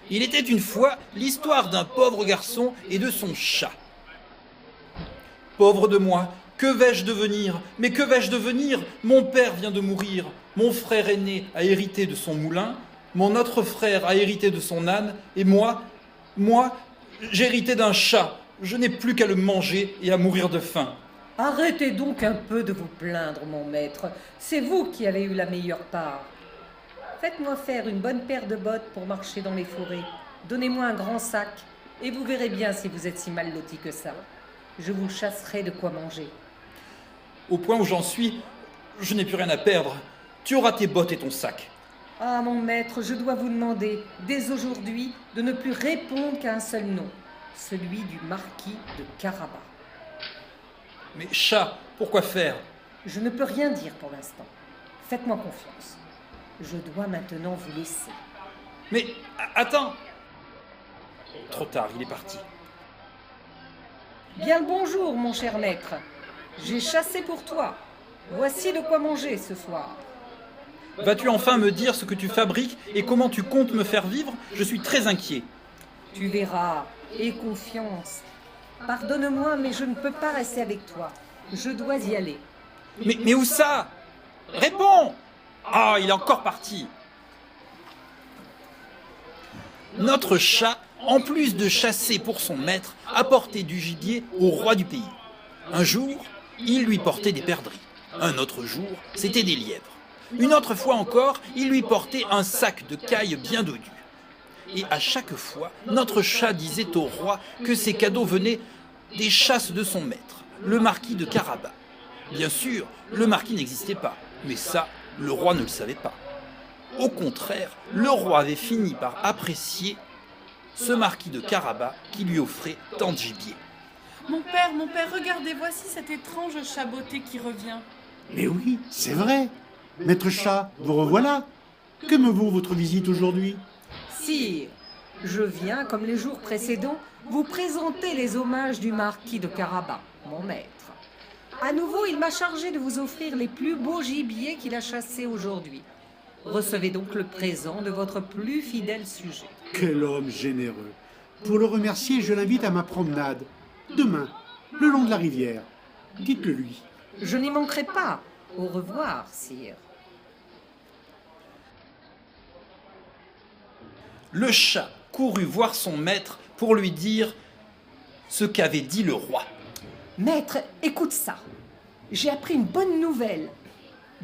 Il était une fois l'histoire d'un pauvre garçon et de son chat. Pauvre de moi, que vais-je devenir? Mais que vais-je devenir? Mon père vient de mourir, mon frère aîné a hérité de son moulin, mon autre frère a hérité de son âne, et moi, j'ai hérité d'un chat. Je n'ai plus qu'à le manger et à mourir de faim. Arrêtez donc un peu de vous plaindre, mon maître. C'est vous qui avez eu la meilleure part. Faites-moi faire une bonne paire de bottes pour marcher dans les forêts. Donnez-moi un grand sac, et vous verrez bien si vous êtes si mal loti que ça. Je vous chasserai de quoi manger. Au point où j'en suis, je n'ai plus rien à perdre. Tu auras tes bottes et ton sac. Ah, mon maître, je dois vous demander, dès aujourd'hui, de ne plus répondre qu'à un seul nom, celui du marquis de Carabas. Mais chat, pourquoi faire? Je ne peux rien dire pour l'instant. Faites-moi confiance. Je dois maintenant vous laisser. Mais attends. Trop tard, il est parti. Bien le bonjour, mon cher maître. J'ai chassé pour toi. Voici de quoi manger ce soir. Vas-tu enfin me dire ce que tu fabriques et comment tu comptes me faire vivre? Je suis très inquiet. Tu verras. Aie confiance. Pardonne-moi, mais je ne peux pas rester avec toi. Je dois y aller. Mais où ça? Réponds! Ah, il est encore parti. Notre chat, en plus de chasser pour son maître, apportait du gibier au roi du pays. Un jour, il lui portait des perdrix. Un autre jour, c'était des lièvres. Une autre fois encore, il lui portait un sac de cailles bien dodu. Et à chaque fois, notre chat disait au roi que ces cadeaux venaient des chasses de son maître, le marquis de Carabas. Bien sûr, le marquis n'existait pas, mais ça, le roi ne le savait pas. Au contraire, le roi avait fini par apprécier ce marquis de Carabas qui lui offrait tant de gibier. Mon père, regardez, voici cet étrange chat botté qui revient. Mais oui, c'est vrai. Maître chat, vous revoilà. Que me vaut votre visite aujourd'hui? Sire, je viens, comme les jours précédents, vous présenter les hommages du marquis de Carabas, mon maître. À nouveau, il m'a chargé de vous offrir les plus beaux gibiers qu'il a chassés aujourd'hui. Recevez donc le présent de votre plus fidèle sujet. Quel homme généreux. Pour le remercier, je l'invite à ma promenade. Demain, le long de la rivière. Dites-le lui. Je n'y manquerai pas. Au revoir, sire. Le chat courut voir son maître pour lui dire ce qu'avait dit le roi. Maître, écoute ça. J'ai appris une bonne nouvelle.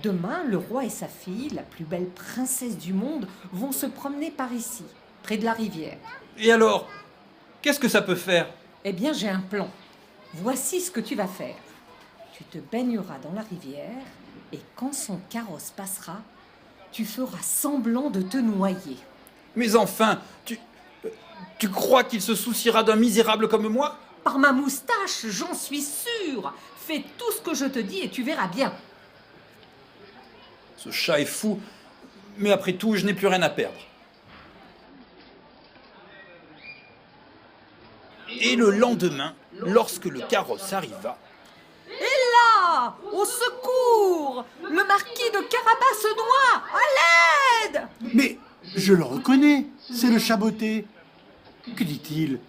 Demain, le roi et sa fille, la plus belle princesse du monde, vont se promener par ici, près de la rivière. Et alors, qu'est-ce que ça peut faire? Eh bien, j'ai un plan. Voici ce que tu vas faire. Tu te baigneras dans la rivière et quand son carrosse passera, tu feras semblant de te noyer. Mais enfin, tu crois qu'il se souciera d'un misérable comme moi? Par ma moustache, j'en suis sûre. Fais tout ce que je te dis et tu verras bien. Ce chat est fou, mais après tout, je n'ai plus rien à perdre. Et le lendemain, lorsque le carrosse arriva, Là, au secours! Le marquis de Carabas se noie! À l'aide! Mais je le reconnais, c'est le chat botté. Que dit-il?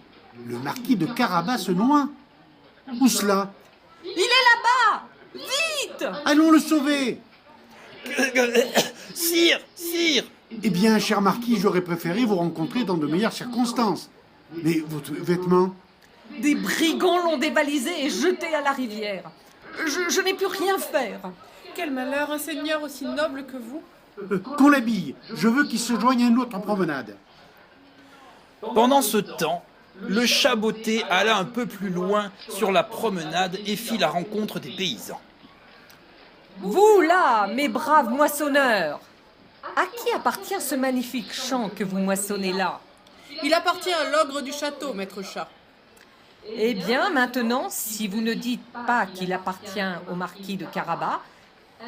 Le marquis de Carabas se noie. Où cela? Il est là-bas! Vite! Allons le sauver! Sire, sire! Eh bien, cher marquis, j'aurais préféré vous rencontrer dans de meilleures circonstances. Mais votre vêtement? Des brigands l'ont dévalisé et jeté à la rivière. Je n'ai pu rien faire. Quel malheur, un seigneur aussi noble que vous. Qu'on l'habille. Je veux qu'il se joigne à une autre promenade. Pendant ce temps, le chat botté alla un peu plus loin sur la promenade et fit la rencontre des paysans. Vous là, mes braves moissonneurs! À qui appartient ce magnifique champ que vous moissonnez là? Il appartient à l'ogre du château, maître chat. Eh bien, maintenant, si vous ne dites pas qu'il appartient au marquis de Carabas,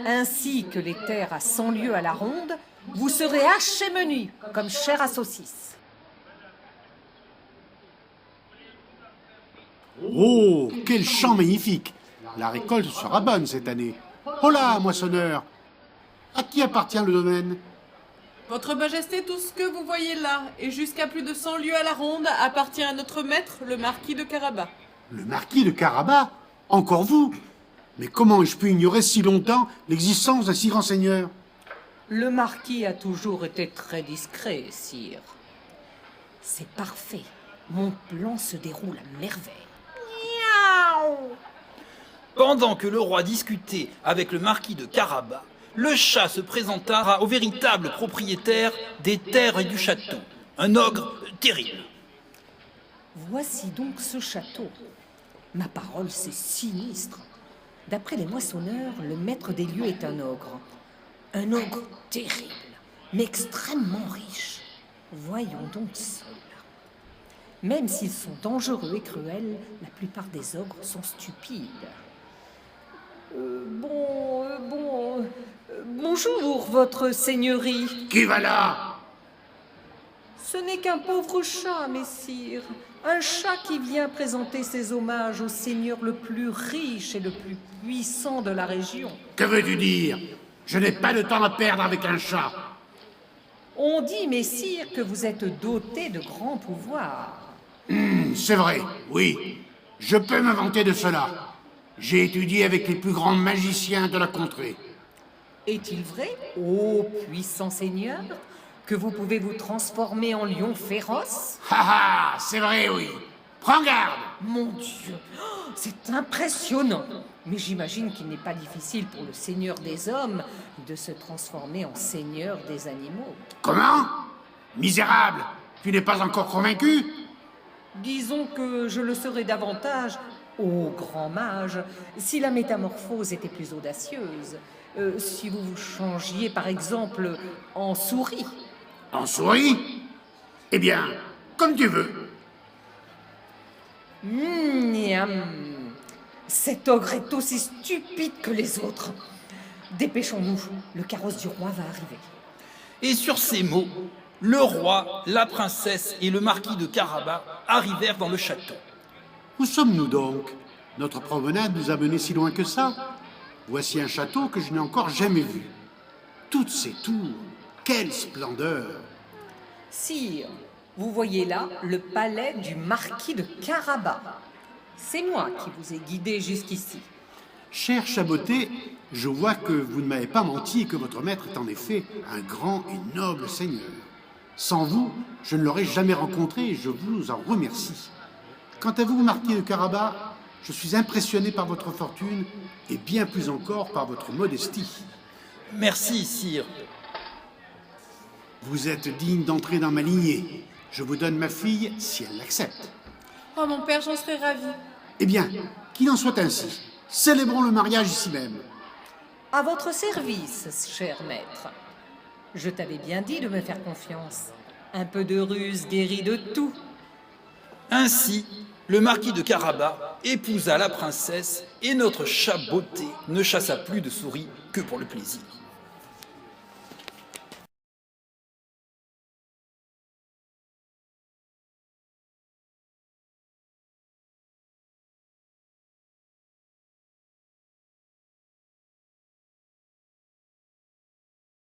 ainsi que les terres à 100 lieues à la ronde, vous serez hachés menus, comme chair à saucisse. Oh, quel champ magnifique! La récolte sera bonne cette année. Oh là, moissonneur! À qui appartient le domaine? Votre Majesté, tout ce que vous voyez là, et jusqu'à plus de 100 lieues à la ronde, appartient à notre maître, le marquis de Carabas. Le marquis de Carabas? Encore vous? Mais comment ai-je pu ignorer si longtemps l'existence d'un si grand seigneur? Le marquis a toujours été très discret, sire. C'est parfait. Mon plan se déroule à merveille. Pendant que le roi discutait avec le marquis de Carabas, le chat se présenta au véritable propriétaire des terres et du château, un ogre terrible. Voici donc ce château. Ma parole, c'est sinistre. D'après les moissonneurs, le maître des lieux est un ogre. Un ogre terrible, mais extrêmement riche. Voyons donc cela. Même s'ils sont dangereux et cruels, la plupart des ogres sont stupides. Bonjour, votre seigneurie. Qui va là? Ce n'est qu'un pauvre chat, messire. Un chat qui vient présenter ses hommages au seigneur le plus riche et le plus puissant de la région. Que veux-tu dire? Je n'ai pas de temps à perdre avec un chat. On dit, messire, que vous êtes doté de grands pouvoirs. C'est vrai, oui. Je peux me vanter de cela. J'ai étudié avec les plus grands magiciens de la contrée. Est-il vrai, ô puissant seigneur, que vous pouvez vous transformer en lion féroce? Ha ha, c'est vrai, oui. Prends garde. Mon Dieu, c'est impressionnant. Mais j'imagine qu'il n'est pas difficile pour le seigneur des hommes de se transformer en seigneur des animaux. Comment? Misérable, tu n'es pas encore convaincu? Disons que je le serais davantage, ô grand mage, si la métamorphose était plus audacieuse. Si vous vous changiez par exemple en souris. En souris? Eh bien, comme tu veux. Miam. Cet ogre est aussi stupide que les autres. Dépêchons-nous, le carrosse du roi va arriver. Et sur ces mots, le roi, la princesse et le marquis de Carabas arrivèrent dans le château. Où sommes-nous donc? Notre promenade nous a menés si loin que ça. Voici un château que je n'ai encore jamais vu. Toutes ces tours, quelle splendeur! Sire, vous voyez là le palais du marquis de Carabas. C'est moi qui vous ai guidé jusqu'ici. Cher Chaboté, je vois que vous ne m'avez pas menti et que votre maître est en effet un grand et noble seigneur. Sans vous, je ne l'aurais jamais rencontré et je vous en remercie. Quant à vous, marquis de Carabas, je suis impressionné par votre fortune et bien plus encore par votre modestie. Merci, sire. Vous êtes digne d'entrer dans ma lignée. Je vous donne ma fille si elle l'accepte. Oh, mon père, j'en serais ravie. Eh bien, qu'il en soit ainsi. Célébrons le mariage ici même. À votre service, cher maître. Je t'avais bien dit de me faire confiance. Un peu de ruse guérit de tout. Ainsi, le marquis de Carabas épousa la princesse et notre chat beauté ne chassa plus de souris que pour le plaisir.